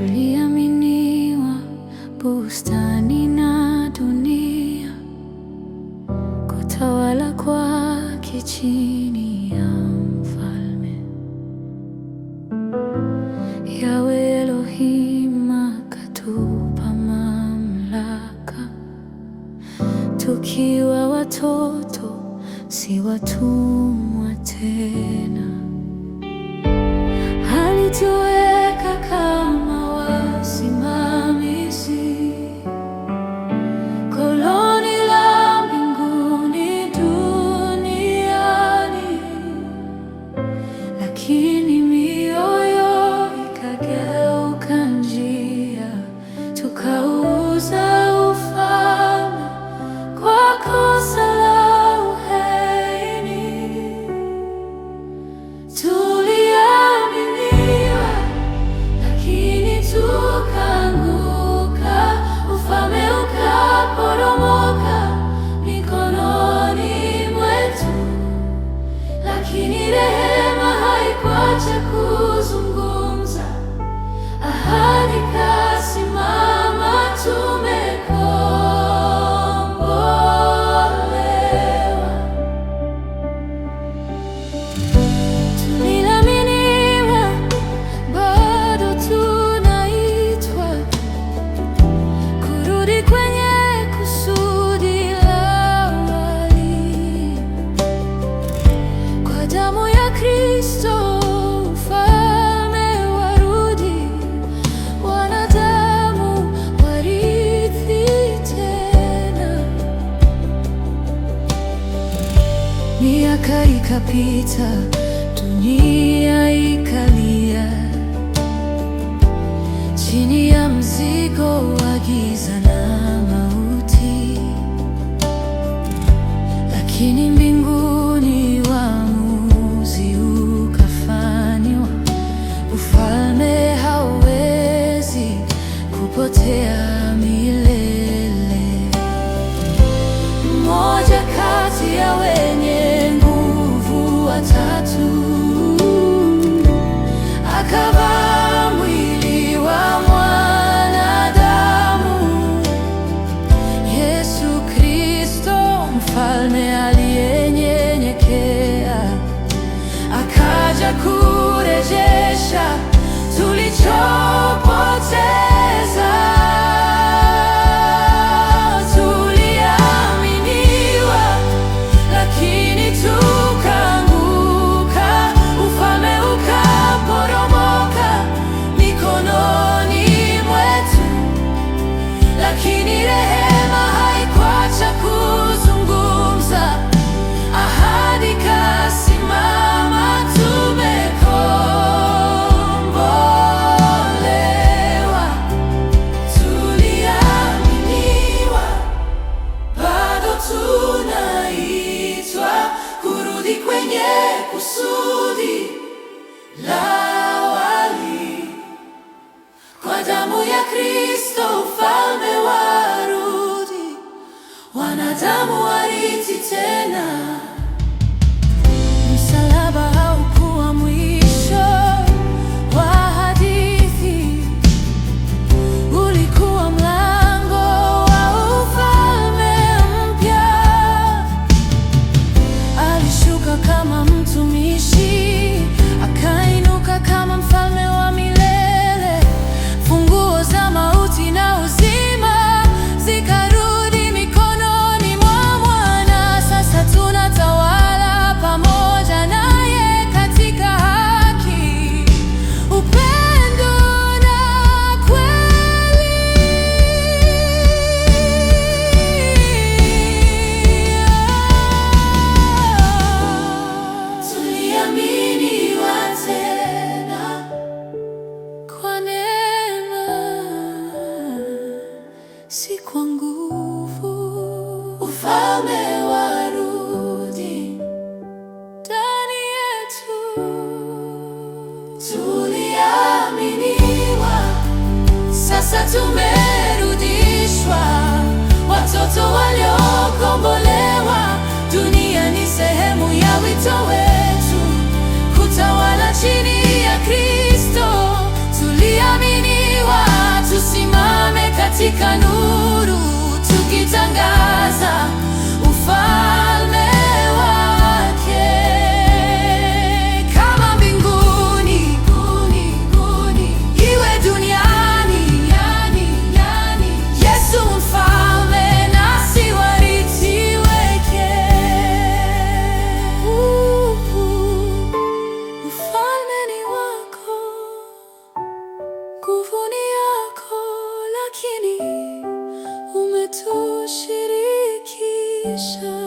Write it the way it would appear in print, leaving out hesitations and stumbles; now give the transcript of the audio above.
Tuliaminiwa bustani na dunia, kutawala kwake chini ya mfalme. Yahweh Elohim akatupa mamlaka, tukiwa watoto si watumwa tena. Alituweka kama wasimamizi, koloni la mbinguni duniani, lakini mioyo ikageuka njia, tukauza ufalme kwa kosa la uhaini. Tuliaminiwa lakini tukaanguka, ufalme ukaporomoka mikononi mwetu, lakini rehema haikuacha kuzungumza. Ahadi kasimama, tumekombolewa. Tuliaminiwa, bado tunaitwa kurudi kwenye kusudi la awali. Kwa damu ya Kristo ufalme warudi, wanadamu warithi tena. Miaka ikapita, dunia ikalia chini ya mzigo wa giza na mauti, lakini mbinguni uamuzi ukafanywa. Ufalme hauwezi kupotea milele. Mmoja kati ya wenye nguvu watatu akavaa mwili wa mwanadamu, Yesu Kristo, mfalme aliyenyenyekea, akaja kurejesha tulichopoteza. Tuliaminiwa lakini tukaanguka, ufalme ukaporomoka mikononi mwetu, lakini rehema haikuacha kuzungumza. Ahadi kasimama, tumekombolewa. Tuliaminiwa, bado tunaitwa kurudi kwenye kusudi la awali. Kwa damu ya Kristo ufalme warudi, wanadamu warithi tena. Msalaba haukuwa mwisho wa hadithi, ulikuwa mlango wa ufalme mpya. Alishuka kama mtumishi, akainuka kama mfalme wa milele. Funguo za mauti na uzima zikarudi mikononi mwa mwana. Sasa tunatawala pamoja naye katika haki, upendo na kweli. Tuliaminiwa tena kwa neema, si kwa nguvu. Ufalme warudi ndani yetu. Tuliaminiwa, sasa tumerudishwa, watoto waliokombolewa. Dunia ni sehemu ya wito wetu, kutawala chini ya Kristo. Tuliaminiwa katika nuru, tukitangaza ufalme wake. Kama mbinguni, iwe duniani, Yesu mfalme, nasi warithi wake. Ufalme ni wako, nguvu ni yako, lakini umetushirikisha.